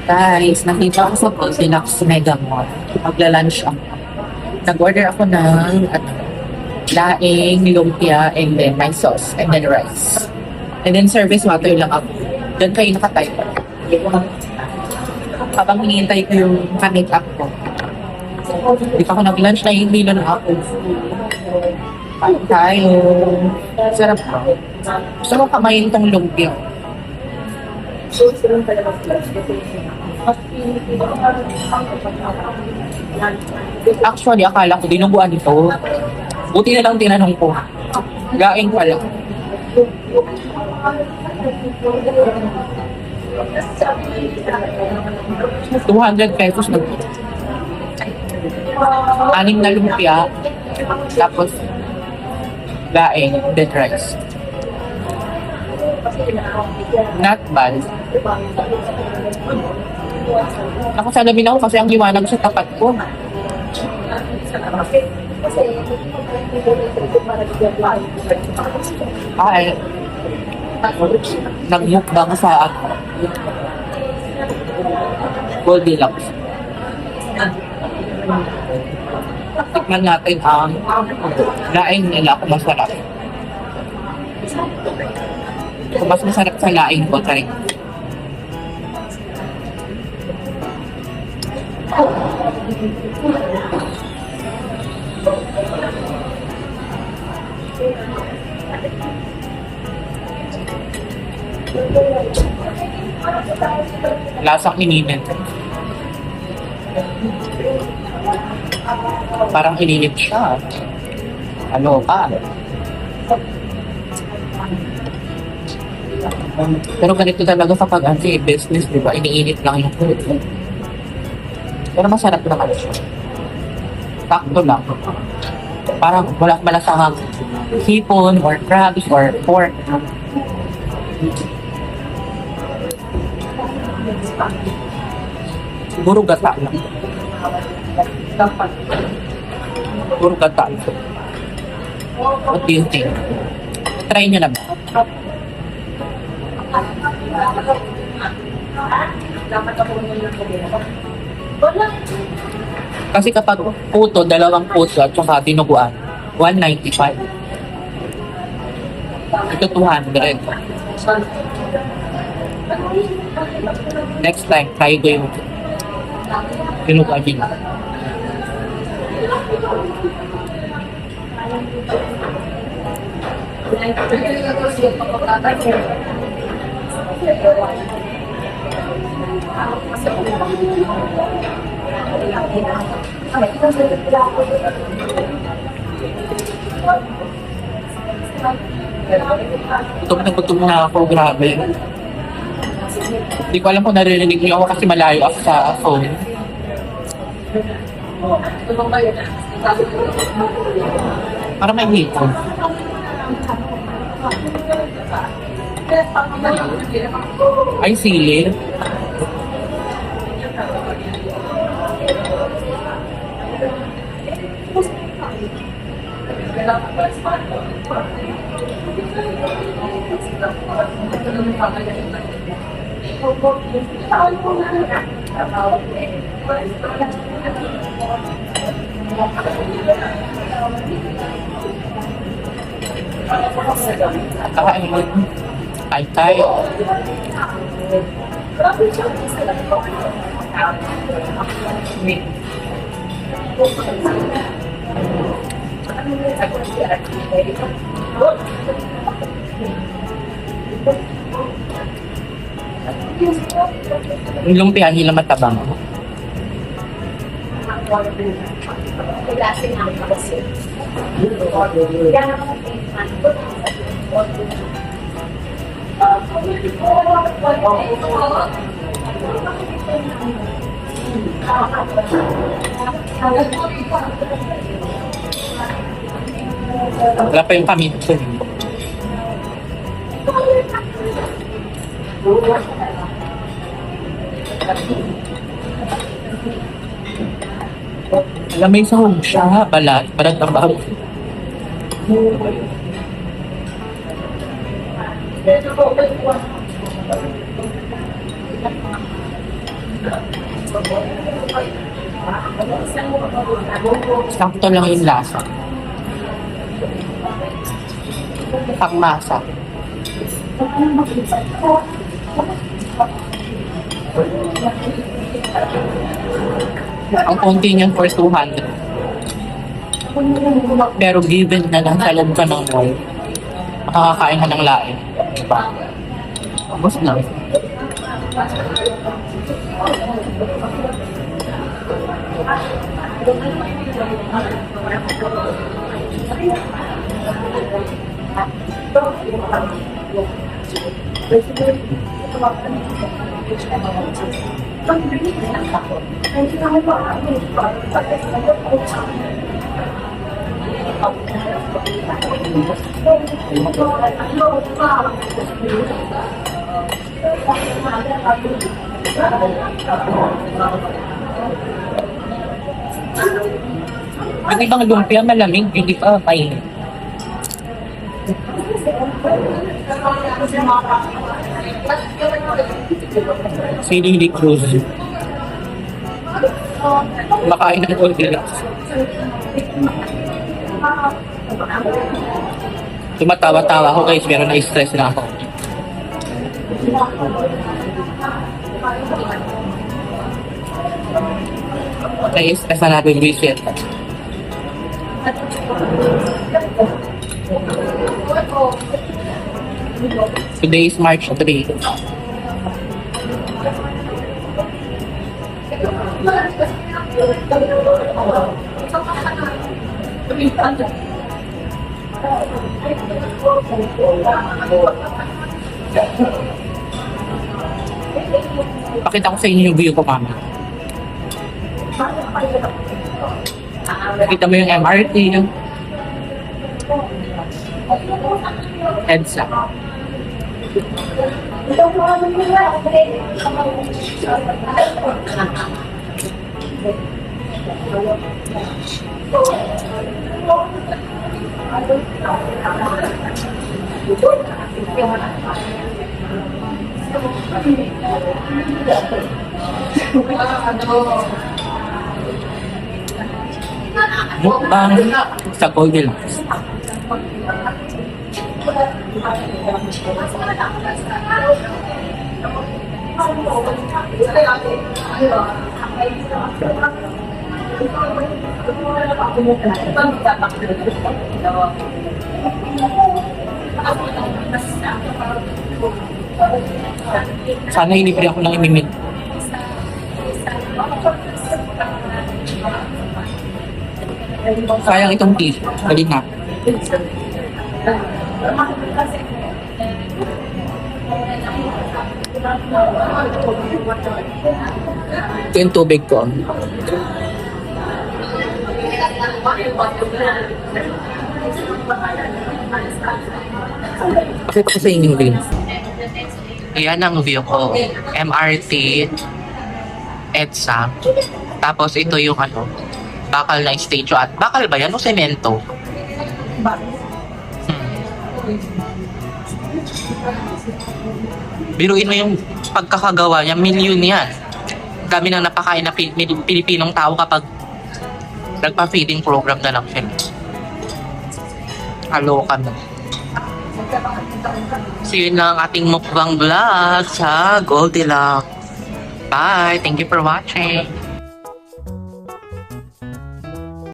Guys, nakita ako sa Goldilocks Mega Mall. Magla-lunch ako. Nag-order ako ng laing, lumpia, and then my sauce, and then rice. And then service water lang ako. Doon kayo nakatayo. Habang hinihintay ko yung kamit up ko. Hindi pa ako nag-lunch na hihilo na ako. Paano tayo? Sarap ko. Gusto ko kamayin tong lumpia. Actually, akala ko dinuguan ito. Buti na lang tinanong ko. Gaing pala. ₱200 na. 6 na lumpia. Tapos, gaing, then rice. Not bad. Nakasalamin ako kasi ang liwanag sa tapat ko. Ay, nagmukbang sa Goldilocks. Tikman natin ang laing nila kung masarap. Kung mas masarap sa laing ko, try. Lasang ininit. Parang ininit siya. Ano pa? Pero ganito talaga kapag anti-business, di ba? Iniinit lang yung food. Pero masarap naman siya. Sakto lang. Parang wala malasahang hipon or crabs or pork. Siguro gata lang. Siguro gata lang. What do you think? Try nyo na ba? Kasi kapag puto, 2 puto at saka tinuguan, 195. Ito 200. Next time, try ko yung tinuguan din. Gutom na ako, grabe. Hindi ko alam kung naririnig niyo ako kasi malayo ako sa phone. Para may hipon. Ay, sili. Ay tayo. Yung lumpia, hindi lang matabang. Wala pa yung pamit ko. Alam, may sahog siya, balat ang bahag. Sakto lang yung lasa. Pangmasa. Ang konti niyan for 200. Pero given na nasa loob ka ng mall, makakakain ka ng lain. Diba? Tapos na. Ang ibang lumpia malamig, hindi pa mainit. Sinili Cruz. Makain ng Goldilocks. Tumatawa-tawa ako guys, pero na-stress na ako. Na-stress na natin visit. Today is March 3. Pakita ko sa inyo yung view ko, mama. Nakita mo yung MRT, yung EDSA. Mukbang sa Goldilocks. Sana ilibre ako ng imimit. Sayang itong tea. Dali na. Ito yung tubig ko. Pakita ko sa inyo din. Ayan ang view ko. MRT, EDSA. Tapos ito yung ano, bakal na statue. At bakal ba yan o semento? Biruin mo yung pagkakagawa niya, milyon yan. Dami nang napakain na Pilipinong tao kapag nagpa-feeding program na lang siya. Aloka na. So yun lang ang ating mukbang vlog sa Goldilocks. Bye! Thank you for watching.